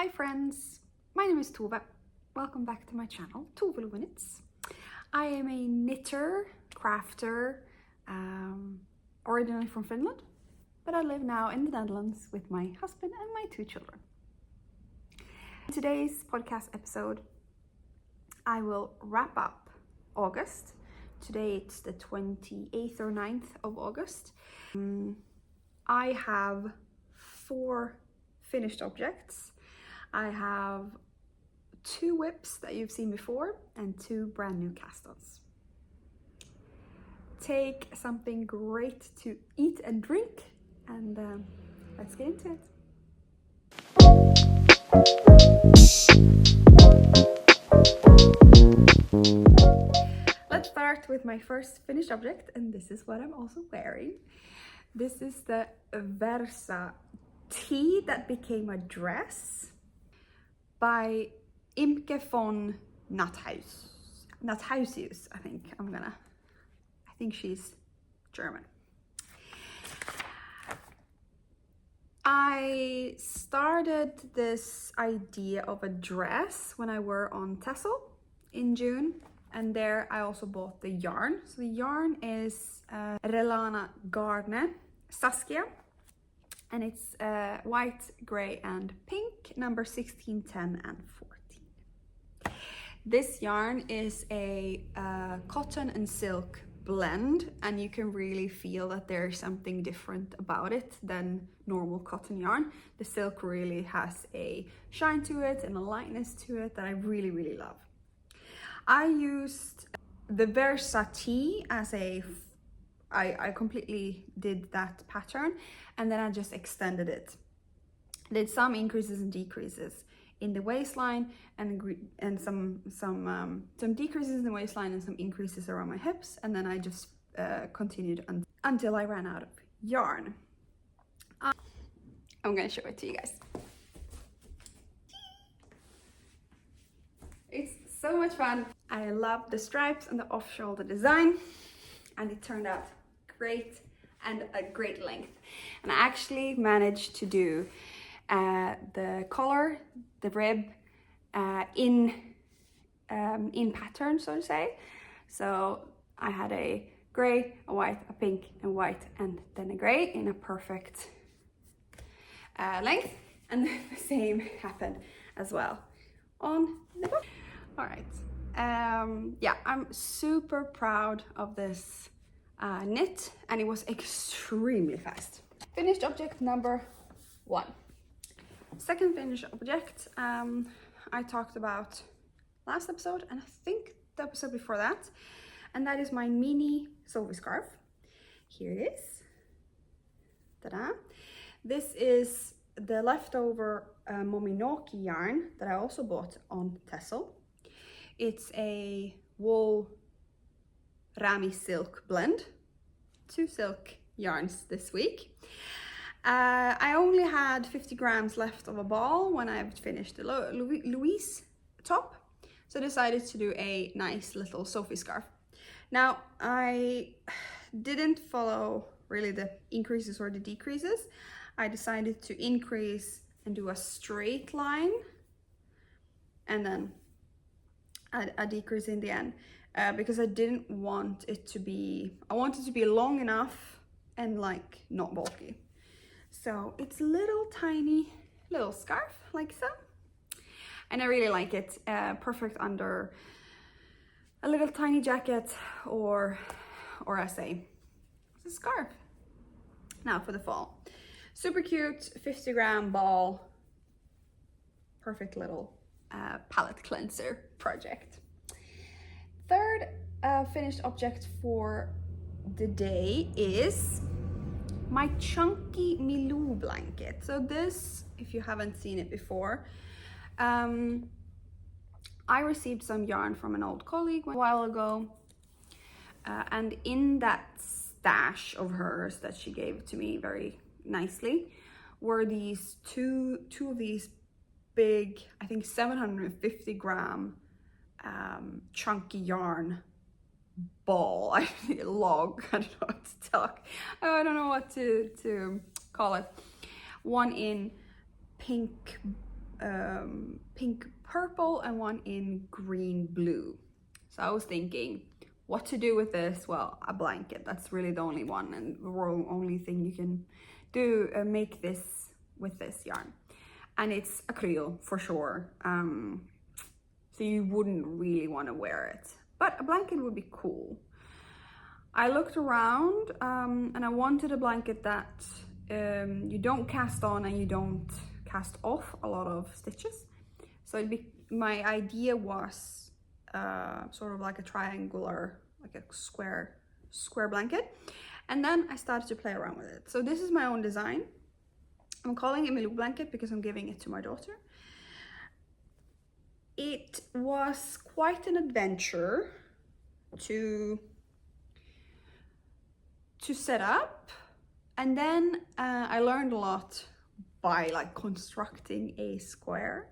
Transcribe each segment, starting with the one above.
Hi friends, my name is Tove. Welcome back to my channel, ToveLoveKnits. I am a knitter, crafter, originally from Finland, but I live now in the Netherlands with my husband and my 2 children. In today's podcast episode, I will wrap up August. Today it's the 28th or 9th of August. I have 4 finished objects. I have 2 whips that you've seen before and 2 brand new cast-ons. Take something great to eat and drink, and let's get into it. Let's start with my first finished object, and this is what I'm also wearing. This is the Versa tee that became a dress by Imke von Nathusius. I think she's German. I started this idea of a dress when I were on Tessel in June, and there I also bought the yarn. So the yarn is Relana Garne Saskia, and it's white, gray and pink, number 16, 10 and 14. This yarn is a cotton and silk blend, and you can really feel that there's something different about it than normal cotton yarn. The silk really has a shine to it and a lightness to it that I really, really love. I used the Versa tee as I completely did that pattern, and then I just extended it. Did some increases and decreases in the waistline, and some decreases in the waistline and some increases around my hips, and then I just continued until I ran out of yarn. I'm gonna show it to you guys. It's so much fun. I love the stripes and the off-shoulder design, and it turned out great and a great length. And I actually managed to do the collar, the rib in pattern, so to say. So I had a gray, a white, a pink and white, and then a gray in a perfect length, and the same happened as well on the bottom. All right, yeah, I'm super proud of this knit, and it was extremely fast. Finished object number 1. Second finished object I talked about last episode, and I think the episode before that, and that is my mini Sophie scarf. Here it is. Ta-da! This is the leftover Mominoki yarn that I also bought on Tessel. It's a wool Rami silk blend. 2 silk yarns this week. I only had 50 grams left of a ball when I finished the Louise top, so I decided to do a nice little Sophie scarf. Now, I didn't follow really the increases or the decreases. I decided to increase and do a straight line, and then a decrease in the end, because I didn't want it to be, I wanted it to be long enough and like not bulky. So it's a little tiny little scarf like so, and I really like it. Perfect under a little tiny jacket or as a scarf. Now for the fall, super cute 50 gram ball, perfect little palette cleanser project. Third finished object for the day is my chunky Milou blanket. So this, if you haven't seen it before, I received some yarn from an old colleague a while ago, and in that stash of hers that she gave to me very nicely were these two of these big, I think 750 gram chunky yarn ball, log, I don't know what to talk, I don't know what to call it. One in pink pink purple and one in green blue. So I was thinking what to do with this. Well, a blanket, that's really the only one and the only thing you can do, make this with this yarn. And it's acrylic for sure, so you wouldn't really want to wear it, but a blanket would be cool. I looked around and I wanted a blanket that you don't cast on and you don't cast off a lot of stitches. So my idea was sort of like a triangular, like a square blanket. And then I started to play around with it. So this is my own design. I'm calling it Milou blanket because I'm giving it to my daughter. It was quite an adventure to set up, and then I learned a lot by like constructing a square.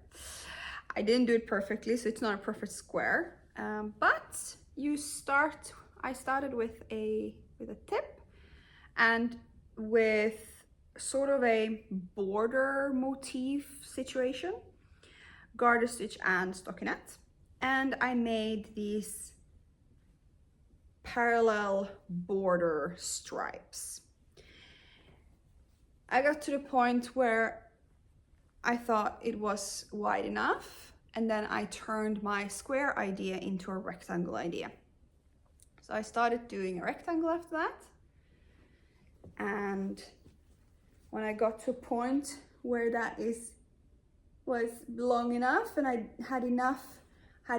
I didn't do it perfectly, so it's not a perfect square, but I started with a tip and with sort of a border motif situation, garter stitch and stockinette, and I made these parallel border stripes. I got to the point where I thought it was wide enough, and then I turned my square idea into a rectangle idea. So I started doing a rectangle after that, and when I got to a point where that was long enough and I had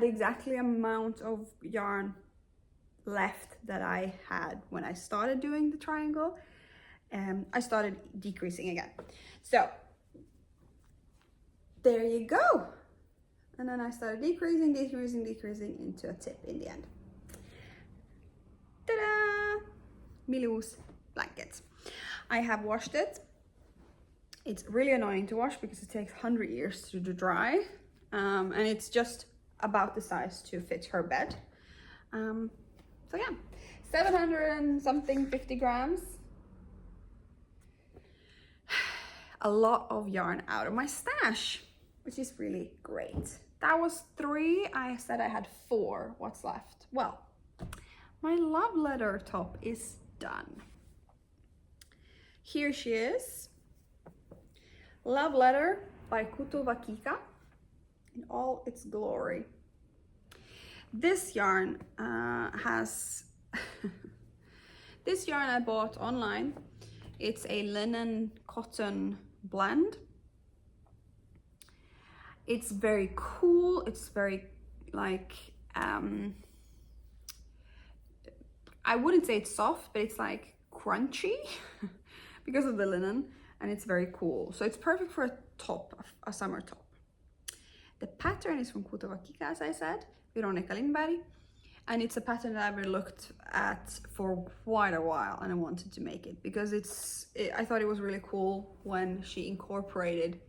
exactly amount of yarn left that I had when I started doing the triangle, I started decreasing again. So there you go. And then I started decreasing into a tip in the end. Ta-da! Milou's blanket. I have washed it. It's really annoying to wash because it takes 100 years to dry, and it's just about the size to fit her bed. So yeah, 700 and something 50 grams. A lot of yarn out of my stash, which is really great. That was 3. I said I had 4. What's left? Well, my love letter top is done. Here she is. Love Letter by ToveLoveKnits in all its glory. This yarn this yarn I bought online. It's a linen cotton blend. It's very cool. It's very like, I wouldn't say it's soft, but it's like crunchy because of the linen. And it's very cool. So it's perfect for a top, a summer top. The pattern is from ToveLoveKnits, as I said, Veronica Lindberg. And it's a pattern that I've been looked at for quite a while, and I wanted to make it because I thought it was really cool when she incorporated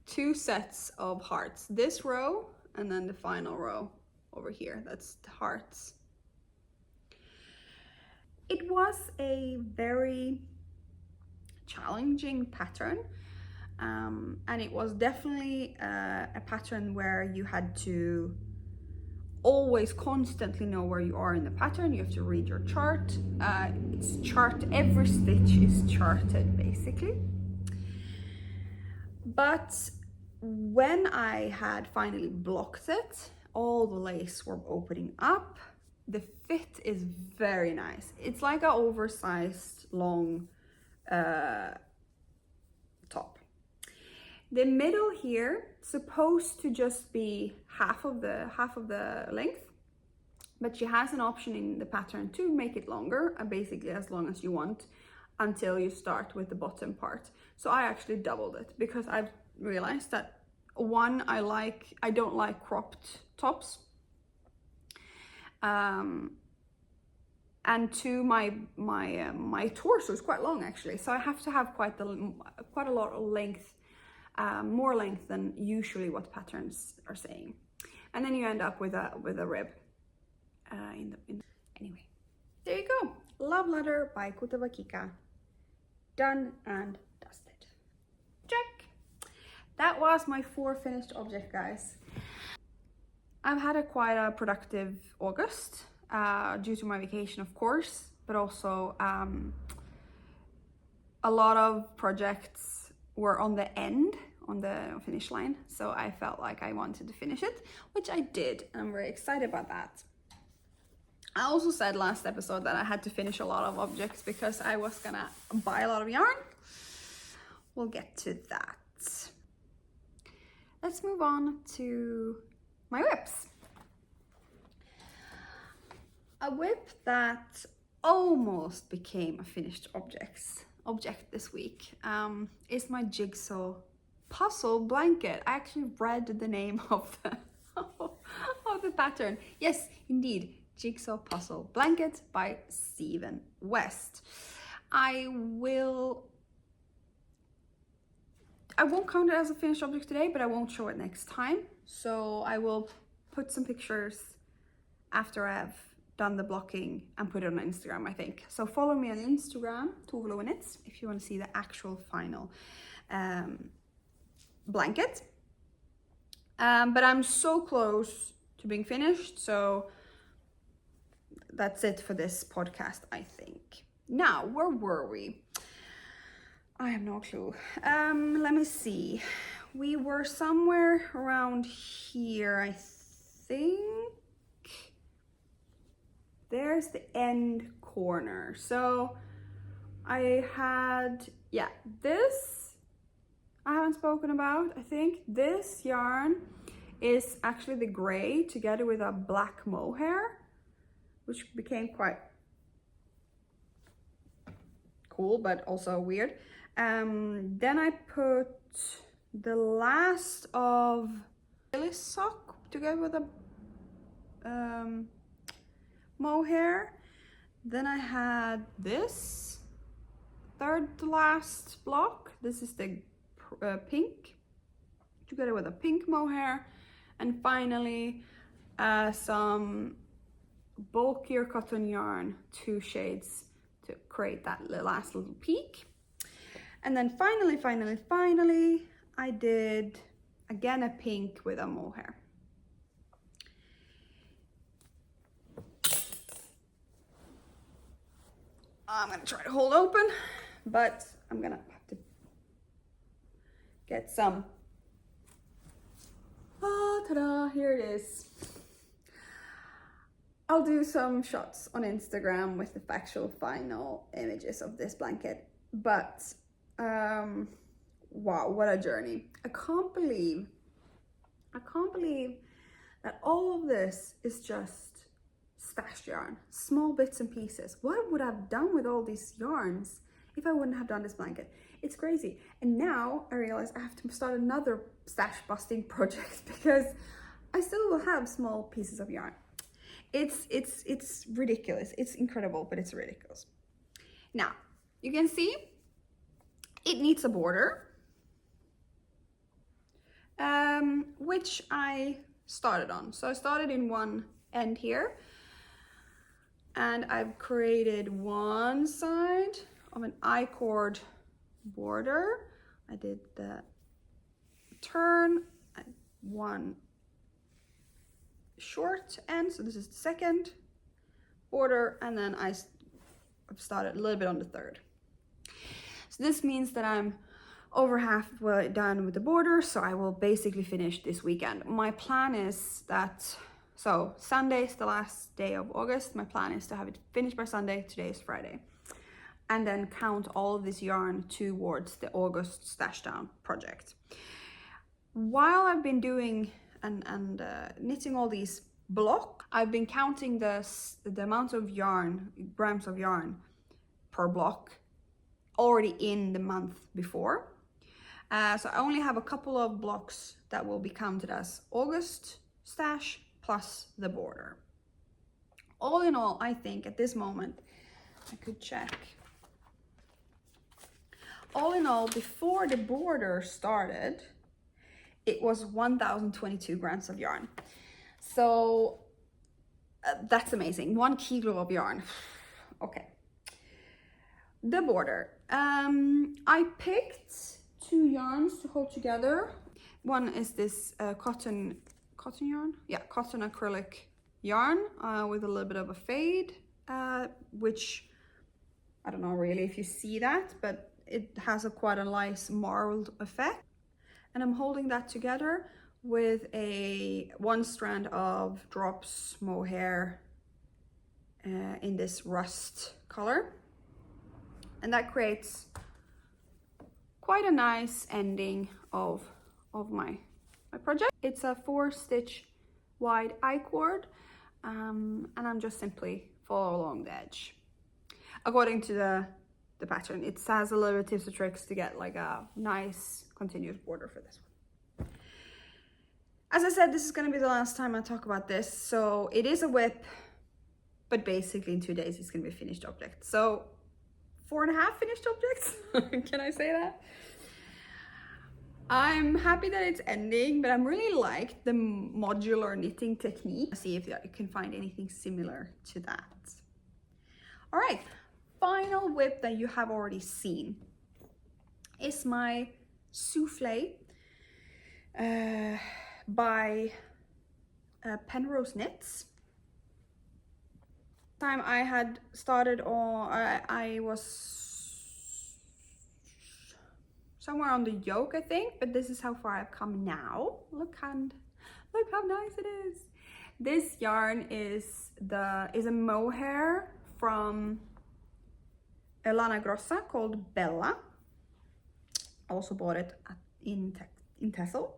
2 sets of hearts. This row and then the final row over here. That's the hearts. It was a very challenging pattern, and it was definitely a pattern where you had to always constantly know where you are in the pattern. You have to read your chart. It's chart, every stitch is charted basically. But when I had finally blocked it, all the lace were opening up. The fit is very nice. It's like an oversized long top. The middle here supposed to just be half of the length, but she has an option in the pattern to make it longer, basically as long as you want, until you start with the bottom part. So I actually doubled it because I've realized that 1, I don't like cropped tops, and 2, my torso is quite long actually, so I have to have quite a lot of length, more length than usually what patterns are saying, and then you end up with a rib. Anyway, there you go. Love Letter by ToveLoveKnits, done and dusted. Check. that was my 4 finished objects, guys. I've had quite a productive August due to my vacation, of course, but also a lot of projects were on the end, on the finish line, so I felt like I wanted to finish it, which I did, and I'm very excited about that. I also said last episode that I had to finish a lot of objects because I was gonna buy a lot of yarn. We'll get to that. Let's move on to my whips. A whip that almost became a finished object this week is my jigsaw puzzle blanket. I actually read the name of the of the pattern. Yes, indeed, jigsaw puzzle blanket by Stephen West. I won't count it as a finished object today, but I won't show it next time. So I will put some pictures after I've done the blocking and put it on Instagram, I think. So follow me on Instagram, ToveLoveKnits, if you want to see the actual final blanket. But I'm so close to being finished, so that's it for this podcast, I think. Now, where were we? I have no clue. Let me see. We were somewhere around here, I think. There's the end corner. So I had, yeah, this I haven't spoken about. I think this yarn is actually the gray together with a black mohair, which became quite cool, but also weird. Then I put the last of Lily sock together with a mohair. Then I had this third to last block. This is the pink together with a pink mohair, and finally some bulkier cotton yarn, 2 shades to create that last little peak. And then finally I did again a pink with a mohair. I'm gonna try to hold open, but I'm gonna have to get some. Oh, ta-da, here it is. I'll do some shots on Instagram with the actual final images of this blanket, but wow, what a journey. I can't believe that all of this is just stashed yarn, small bits and pieces. What would I have done with all these yarns if I wouldn't have done this blanket? It's crazy. And now I realize I have to start another stash busting project because I still will have small pieces of yarn. It's ridiculous. It's incredible, but it's ridiculous. Now, you can see it needs a border, which I started on. So I started in one end here, and I've created one side of an I-cord border. I did the turn and one short end, so this is the second border, and then I've started a little bit on the third. So this means that I'm over halfway done with the border, so I will basically finish this weekend. My plan is that, so Sunday is the last day of August. My plan is to have it finished by Sunday. Today is Friday. And then count all of this yarn towards the August stash down project. While I've been doing and knitting all these blocks, I've been counting the amount of yarn, grams of yarn per block already in the month before. So I only have a couple of blocks that will be counted as August stash plus the border. All in all, I think at this moment, I could check. All in all, before the border started, it was 1,022 grams of yarn. So that's amazing. 1 kilo of yarn. Okay. The border. I picked 2 yarns to hold together one is this cotton yarn, yeah, cotton acrylic yarn with a little bit of a fade, which I don't know really if you see that, but it has a quite a nice marbled effect. And I'm holding that together with one strand of drops mohair in this rust color, and that creates quite a nice ending of my project. It's a 4-stitch wide I-cord, and I'm just simply follow along the edge according to the pattern. It has a little bit of tips and tricks to get like a nice continuous border for this one. As I said, this is going to be the last time I talk about this. So it is a whip, but basically in 2 days it's going to be a finished object. So 4.5 finished objects. Can I say that? I'm happy that it's ending, but I'm really like the modular knitting technique. See if you can find anything similar to that. All right, final whip that you have already seen is my souffle by Penrose Knits. Time I had started on, I was somewhere on the yoke, I think, but this is how far I've come now. Look how nice it is. This yarn is a mohair from Lana Grossa called Bella. I also bought it in Tessel.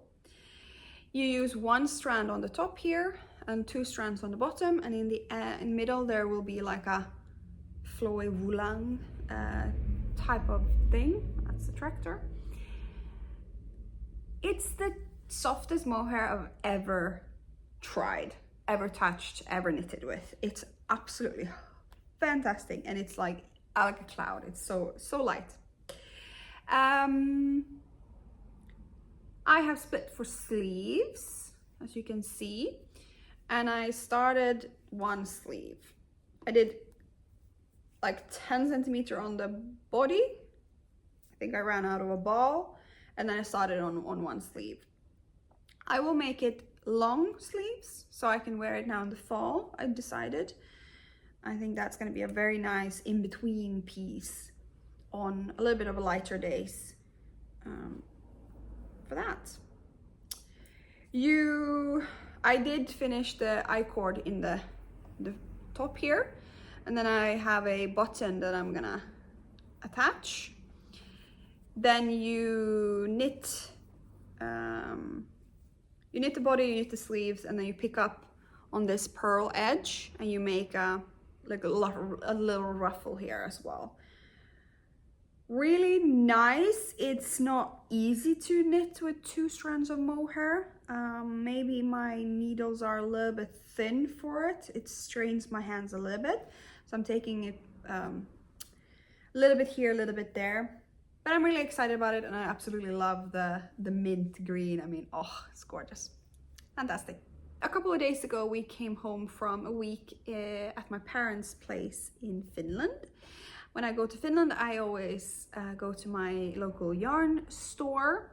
You use 1 strand on the top here and 2 strands on the bottom, and in the middle there will be like a flowy woolang type of thing. That's the tractor. It's the softest mohair I've ever tried, ever touched, ever knitted with. It's absolutely fantastic, and it's like a cloud. It's so light. I have split for sleeves, as you can see, and I started 1 sleeve. I did like 10 centimeter on the body. I think I ran out of a ball, and then I started on 1 sleeve. I will make it long sleeves so I can wear it now in the fall, I decided. I think that's going to be a very nice in-between piece on a little bit of a lighter days for that. I did finish the I-cord in the top here, and then I have a button that I'm gonna attach. Then you knit the body, you knit the sleeves, and then you pick up on this purl edge and you make a little ruffle here as well. Really nice. It's not easy to knit with 2 strands of mohair. Maybe my needles are a little bit thin for it. It strains my hands a little bit. So I'm taking it a little bit here, a little bit there. But I'm really excited about it, and I absolutely love the mint green. I mean, oh, it's gorgeous. Fantastic. A couple of days ago, we came home from a week at my parents' place in Finland. When I go to Finland, I always go to my local yarn store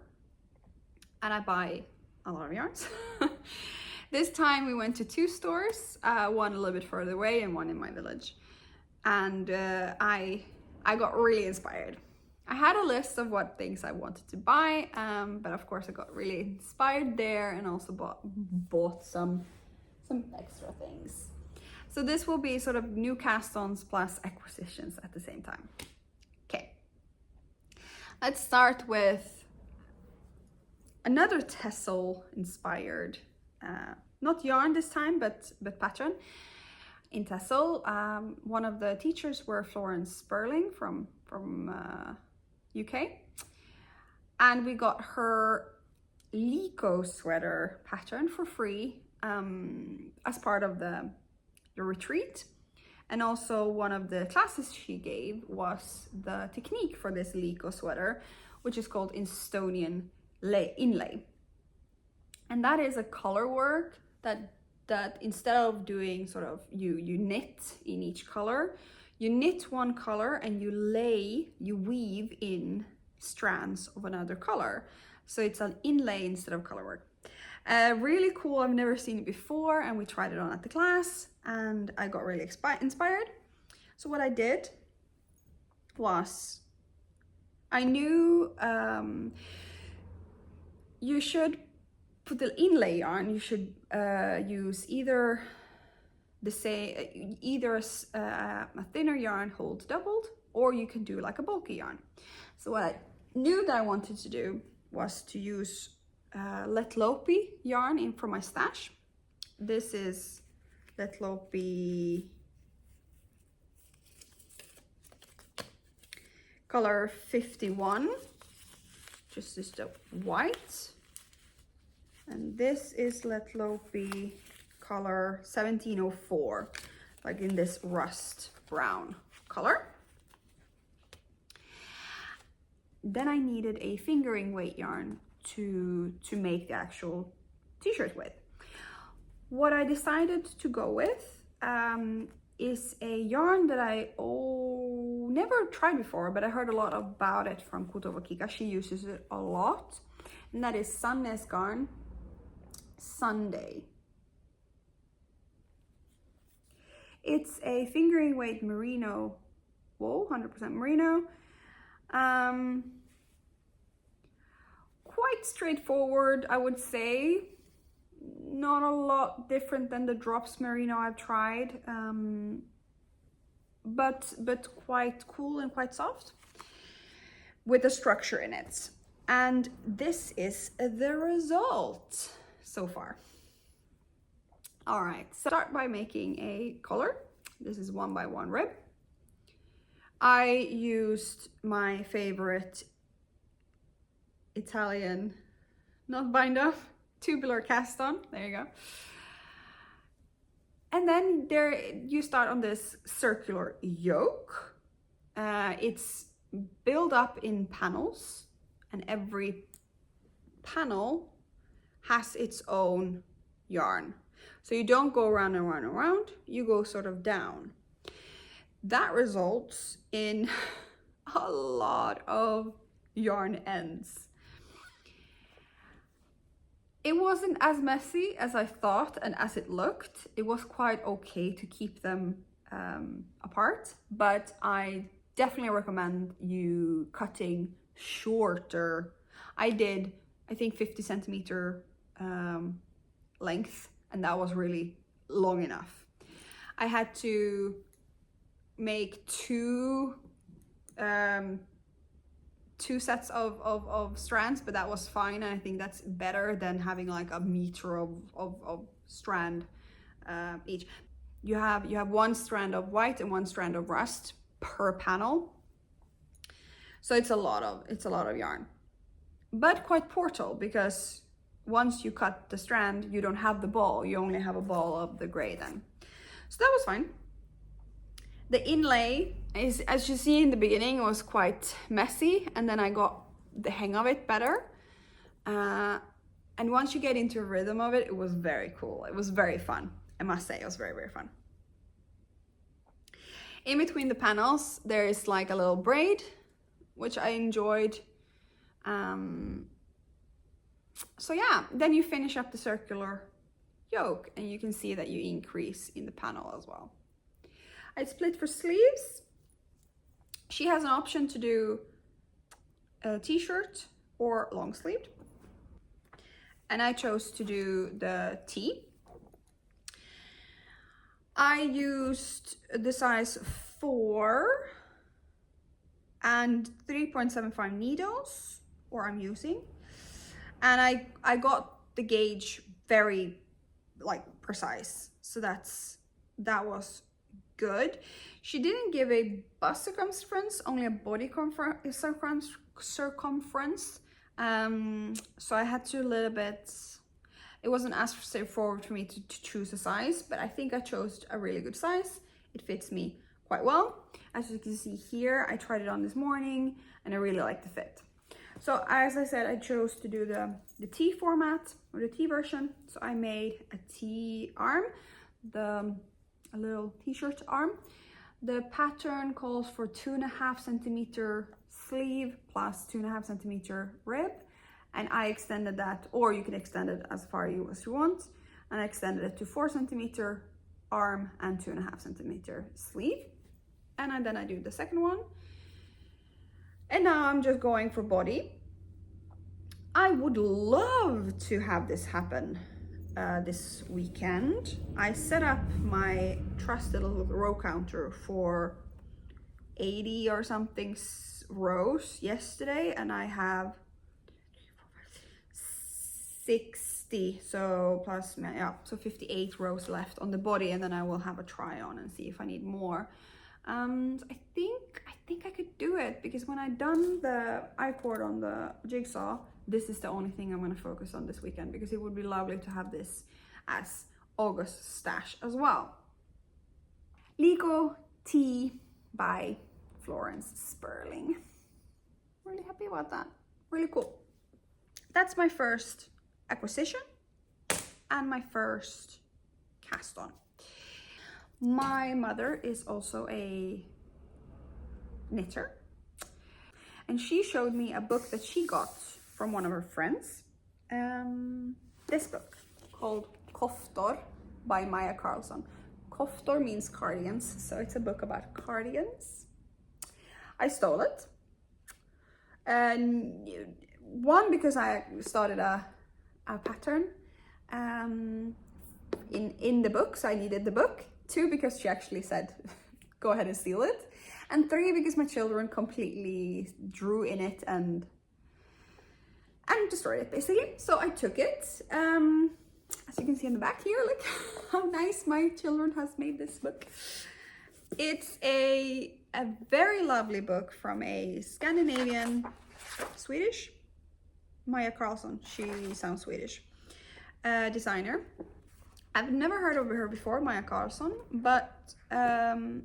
and I buy a lot of yarns. This time we went to 2 stores, one a little bit further away and one in my village. And I got really inspired. I had a list of what things I wanted to buy, but of course I got really inspired there and also bought some extra things. So this will be sort of new cast-ons plus acquisitions at the same time. Okay, let's start with another Tessel inspired, not yarn this time, but pattern in Tessel. One of the teachers were Florence Sperling from UK, and we got her Lico sweater pattern for free as part of the retreat. And also one of the classes she gave was the technique for this Lico sweater, which is called Estonian inlay. And that is a color work that instead of doing sort of you knit in each color, you knit one color and you weave in strands of another color. So it's an inlay instead of color work. Really cool, I've never seen it before, and we tried it on at the class and I got really inspired. So what I did was, I knew you should put the inlay yarn, you should use either a thinner yarn holds doubled, or you can do like a bulky yarn. So what I knew that I wanted to do was to use Let Lopi yarn in from my stash. This is Let Lopi color 51, just is the white, and this is Let Lopi color 1704, like in this rust brown color. Then I needed a fingering weight yarn to make the actual t-shirt with. What I decided to go with is a yarn that I never tried before, but I heard a lot about it from ToveLoveKnits. She uses it a lot, and that is Sandnes Garn Sunday. It's a fingering weight merino wool, 100% merino. Quite straightforward, I would say. Not a lot different than the drops merino I've tried, but quite cool and quite soft with a structure in it. And this is the result so far. All right, so start by making a collar. This is 1x1 rib. I used my favorite Italian, not bind off, tubular cast-on. There you go. And then you start on this circular yoke. It's built up in panels, and every panel has its own yarn. So you don't go around and around and around, you go sort of down. That results in a lot of yarn ends. It wasn't as messy as I thought and as it looked. It was quite okay to keep them apart, but I definitely recommend you cutting shorter. I did, I think, 50 centimeter length, and that was really long enough. I had to make two sets of strands, but that was fine. And I think that's better than having like a meter of strand each. You have one strand of white and one strand of rust per panel, so it's a lot of yarn, but quite portable, because once you cut the strand, you don't have the ball, you only have a ball of the gray then. So that was fine. The inlay is, as you see in the beginning, it was quite messy, and then I got the hang of it better. And once you get into a rhythm of it, it was very cool. It was very fun. I must say, it was very, very fun. In between the panels, there is like a little braid, which I enjoyed. So yeah, then you finish up the circular yoke, and you can see that you increase in the panel as well. I split for sleeves. She has an option to do a t-shirt or long sleeved, and I chose to do the T. I used the size 4 and 3.75 needles, or I'm using, and I got the gauge very like precise, so that was good. She didn't give a bust circumference, only a body circumference. So I had to a little bit, it wasn't as straightforward for me to choose a size, but I think I chose a really good size. It fits me quite well. As you can see here, I tried it on this morning and I really like the fit. So as I said, I chose to do the T format, or the T version. So I made a T arm, a little t-shirt arm. The pattern calls for 2.5 centimeter sleeve plus 2.5 centimeter rib and I extended that, or you can extend it as far as you want, and I extended it to 4 centimeter arm and 2.5 centimeter sleeve. And then I do the second one. And now I'm just going for body. I would love to have this happen this weekend. I set up my trusted little row counter for 80 or something rows yesterday, and I have 60, so plus, yeah, so 58 rows left on the body, and then I will have a try on and see if I need more. I think I could do it, because when I done the I-cord on the jigsaw, this is the only thing I'm going to focus on this weekend, because it would be lovely to have this as August stash as well. Lego Tea by Florence Sperling. Really happy about that. Really cool. That's my first acquisition and my first cast on. My mother is also a knitter, and she showed me a book that she got from one of her friends. This book called Koftor by Maya Carlson. Koftor means cardigans, so it's a book about cardigans. I stole it, and one, because I started a pattern in the book, so I needed the book. 2, because she actually said go ahead and steal it, and 3, because my children completely drew in it and destroyed it basically. So I took it. As you can see in the back here, look how nice my children has made this book. It's a very lovely book from a Scandinavian, Swedish, Maya Carlson, she sounds Swedish, designer. I've never heard of her before, Maya Carlson, but the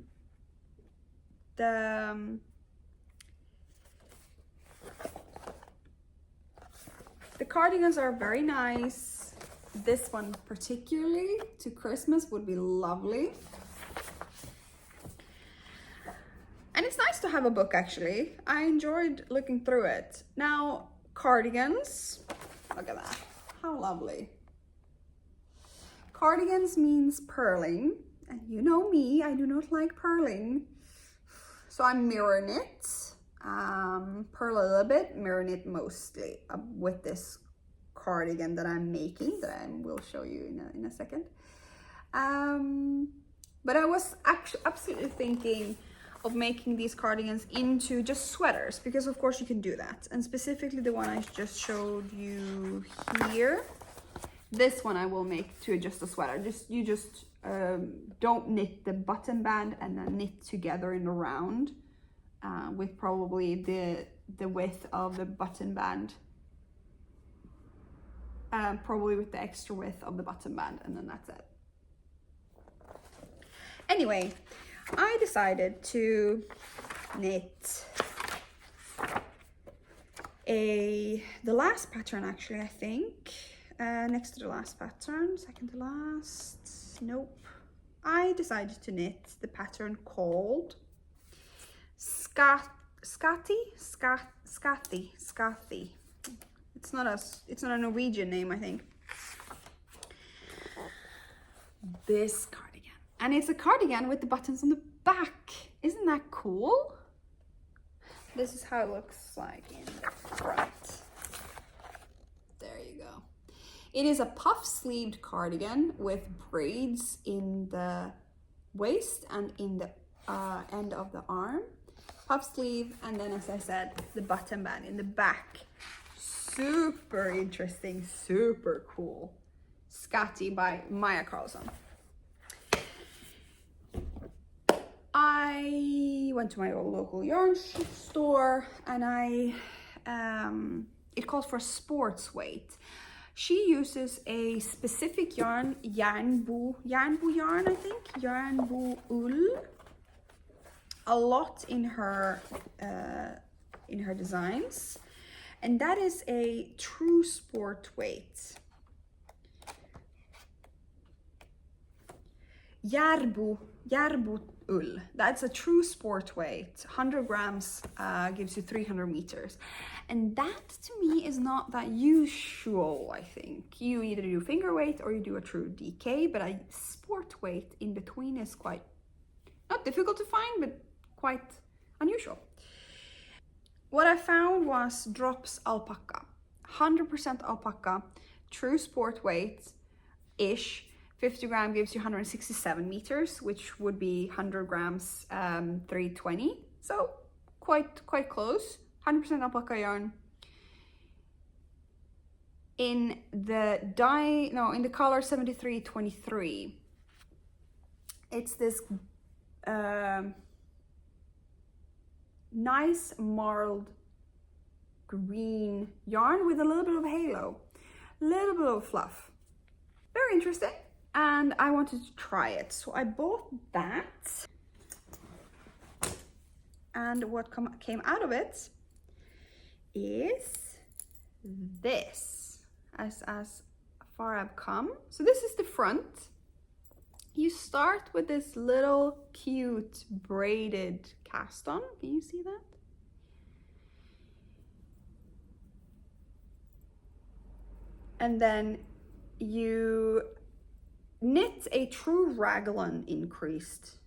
cardigans are very nice. This one particularly to Christmas would be lovely. And it's nice to have a book, actually. I enjoyed looking through it. Now, cardigans, look at that, how lovely. Cardigans means purling, and you know me, I do not like purling. So I mirror knit, purl a little bit, mirror knit mostly with this cardigan that I'm making, that I will show you in a second. But I was actually absolutely thinking of making these cardigans into just sweaters, because of course you can do that. And specifically the one I just showed you here, this one I will make to just a sweater. You just don't knit the button band and then knit together in a round with probably the width of the button band, probably with the extra width of the button band, and then that's it. Anyway, I decided to knit the last pattern, actually, I think. Next to the last pattern, second to last, nope. I decided to knit the pattern called Skati. It's not a Norwegian name, I think. This cardigan, and it's a cardigan with the buttons on the back. Isn't that cool? This is how it looks like in front. There you go. It is a puff-sleeved cardigan with braids in the waist and in the end of the arm. Puff sleeve, and then, as I said, the button band in the back. Super interesting, super cool. Skati by Maya Carlson. I went to my local yarn store, and it calls for sports weight. She uses a specific yarn, Järnbo yarn, I think, Järnbo ull, a lot in her designs, and that is a true sport weight. Järnbo järbuull. That's a true sport weight. 100 grams gives you 300 meters. And that to me is not that usual, I think. You either do finger weight or you do a true DK, but a sport weight in between is quite, not difficult to find, but quite unusual. What I found was Drops Alpaca. 100% alpaca, true sport weight-ish. 50 gram gives you 167 meters, which would be 100 grams, 320. So quite close. 100% alpaca yarn. In the color 7323, it's this nice marled green yarn with a little bit of halo, a little bit of fluff. Very interesting. And I wanted to try it, so I bought that. And what came out of it is this, as far I've come. So this is the front. You start with this little cute braided cast-on. Can you see that? And then you knit a true raglan increased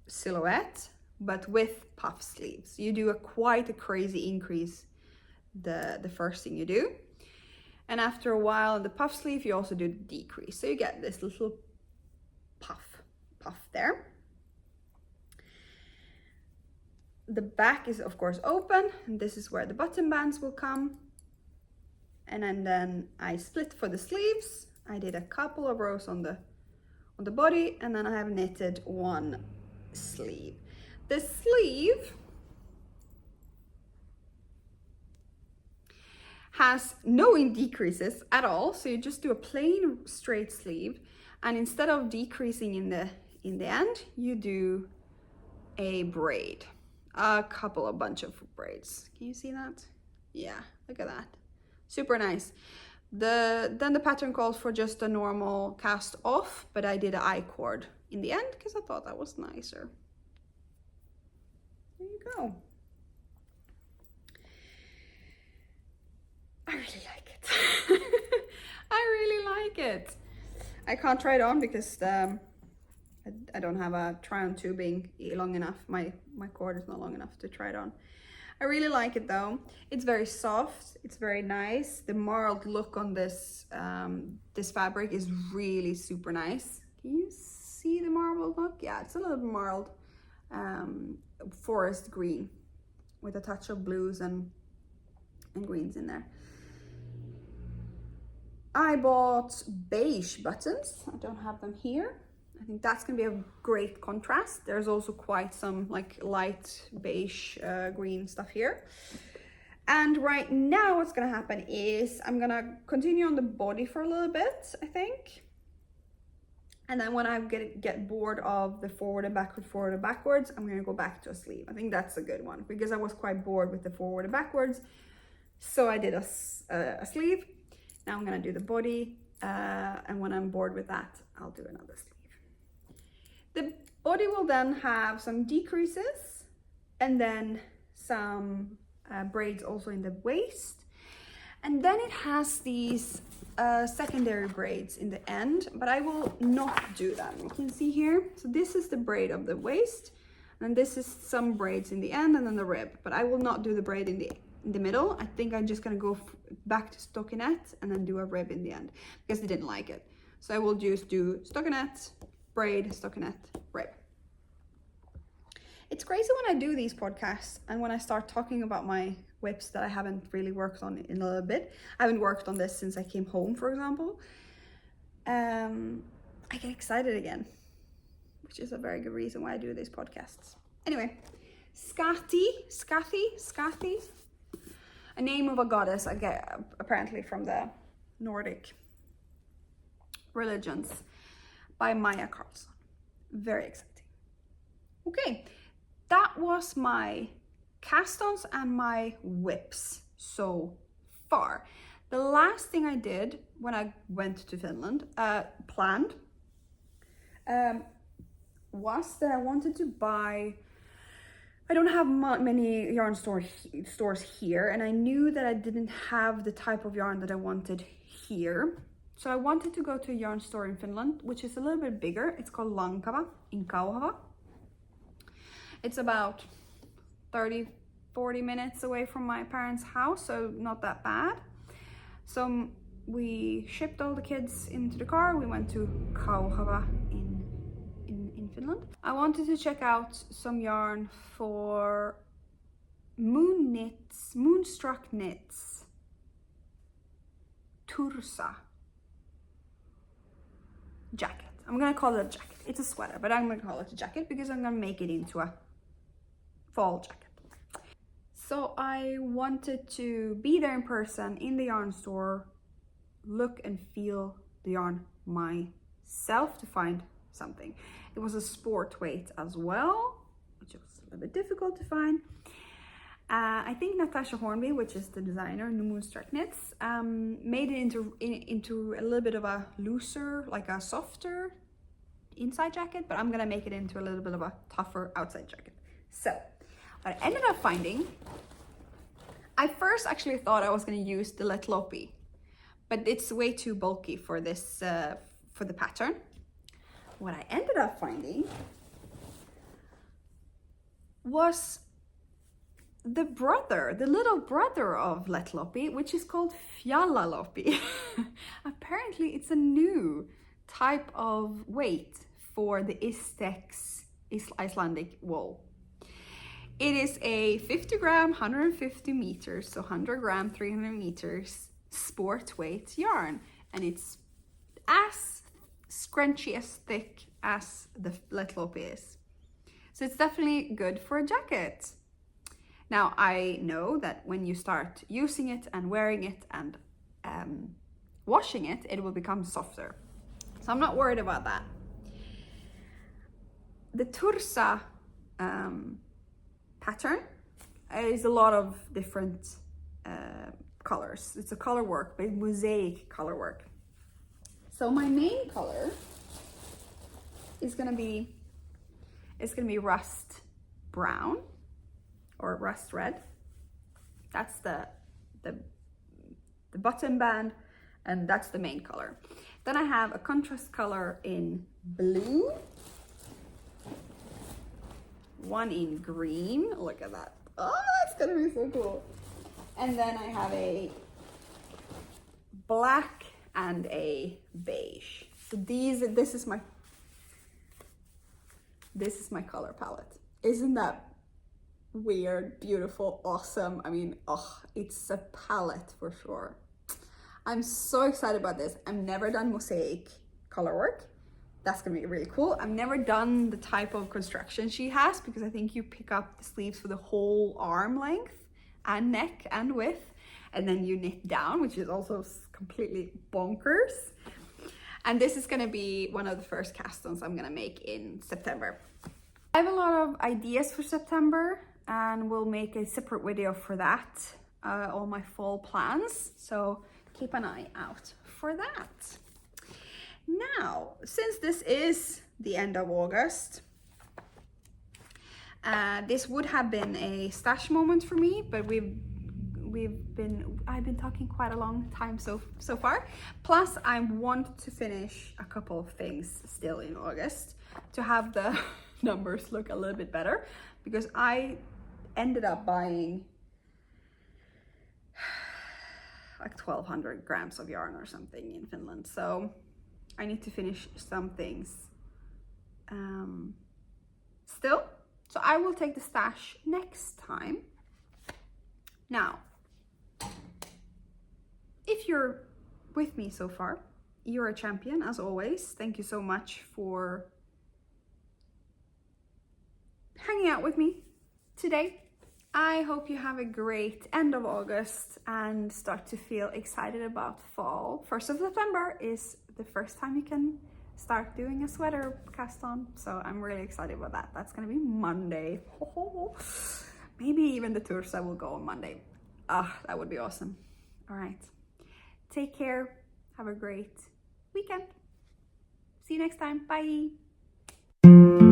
silhouette, but with puff sleeves. You do quite a crazy increase the first thing you do. And after a while in the puff sleeve, you also do the decrease. So you get this little puff there. The back is of course open, and this is where the button bands will come. And then I split for the sleeves. I did a couple of rows on the body, and then I have knitted one sleeve. The sleeve has no decreases at all, so you just do a plain straight sleeve, and instead of decreasing in the end, you do a braid, a bunch of braids. Can you see that? Yeah, look at that. Super nice. Then the pattern calls for just a normal cast off, but I did an I-cord in the end because I thought that was nicer. There you go. I really like it. I really like it. I can't try it on because I don't have a try-on tubing long enough. My cord is not long enough to try it on. I really like it though. It's very soft. It's very nice. The marled look on this this fabric is really super nice. Can you see the marbled look? Yeah, it's a little marled forest green with a touch of blues and greens in there. I bought beige buttons. I don't have them here. I think that's gonna be a great contrast. There's also quite some like light beige green stuff here. And right now what's gonna happen is I'm gonna continue on the body for a little bit, I think. And then when I get bored of the forward and backwards, I'm gonna go back to a sleeve. I think that's a good one because I was quite bored with the forward and backwards. So I did a sleeve. Now I'm gonna do the body. And when I'm bored with that, I'll do another sleeve. The body will then have some decreases and then some braids also in the waist. And then it has these secondary braids in the end, but I will not do that. You can see here. So this is the braid of the waist, and this is some braids in the end and then the rib, but I will not do the braid in the middle. I think I'm just gonna go back to stockinette and then do a rib in the end because I didn't like it. So I will just do stockinette, braid, stockinette, rib. It's crazy when I do these podcasts and when I start talking about my whips that I haven't really worked on in a little bit. I haven't worked on this since I came home, for example. I get excited again, which is a very good reason why I do these podcasts. Anyway, Skati, a name of a goddess I get apparently from the Nordic religions, by Maya Karlsson. Very exciting. Okay, that was my cast-ons and my whips so far. The last thing I did when I went to Finland, planned, was that I wanted to buy, I don't have many yarn stores here, and I knew that I didn't have the type of yarn that I wanted here. So I wanted to go to a yarn store in Finland, which is a little bit bigger. It's called Lankava in Kauhava. It's about 30-40 minutes away from my parents' house, so not that bad. So we shipped all the kids into the car. We went to Kauhava in Finland. I wanted to check out some yarn for Moonstruck Knits Tursa jacket. I'm gonna call it a jacket. It's a sweater, but I'm gonna call it a jacket because I'm gonna make it into a fall jacket. So I wanted to be there in person in the yarn store, look and feel the yarn myself to find something. It was a sport weight as well, which was a little bit difficult to find. I think Natasha Hornby, which is the designer in the Moonstruck Knits, made it into a little bit of a looser, like a softer inside jacket, but I'm gonna make it into a little bit of a tougher outside jacket. So what I ended up finding, I first actually thought I was gonna use the Letlopi, but it's way too bulky for this, for the pattern. What I ended up finding was the little brother of Letlopi, which is called Fjallalopi. Apparently it's a new type of weight for the Istex Icelandic wool. It is a 50 gram, 150 meters, so 100 gram, 300 meters sport weight yarn, and it's as scrunchy, as thick as the Letlopi is. So it's definitely good for a jacket. Now I know that when you start using it and wearing it and washing it, it will become softer. So I'm not worried about that. The Tursa pattern is a lot of different colors. It's a color work, but mosaic color work. So my main color is gonna be rust brown or rust red. That's the button band, and that's the main color. Then I have a contrast color in blue, one in green. Look at that. Oh, that's gonna be so cool. And then I have a black and a beige. So this is my color palette. Isn't that weird, beautiful, awesome? I mean, oh, it's a palette for sure. I'm so excited about this. I've never done mosaic color work. That's gonna be really cool. I've never done the type of construction she has, because I think you pick up the sleeves for the whole arm length and neck and width, and then you knit down, which is also completely bonkers. And this is gonna be one of the first cast-ons I'm gonna make in September. I have a lot of ideas for September, and we'll make a separate video for that, all my fall plans. So keep an eye out for that. Now, since this is the end of August, this would have been a stash moment for me, but I've been talking quite a long time so far. Plus, I want to finish a couple of things still in August to have the numbers look a little bit better, because I ended up buying like 1,200 grams of yarn or something in Finland. So I need to finish some things still. So I will take the stash next time. Now, if you're with me so far, you're a champion as always. Thank you so much for hanging out with me today. I hope you have a great end of August and start to feel excited about fall. 1st of September is the first time you can start doing a sweater cast on. So I'm really excited about that. That's gonna be Monday. Maybe even the Tursa will go on Monday. That would be awesome. All right, take care. Have a great weekend. See you next time. Bye. you.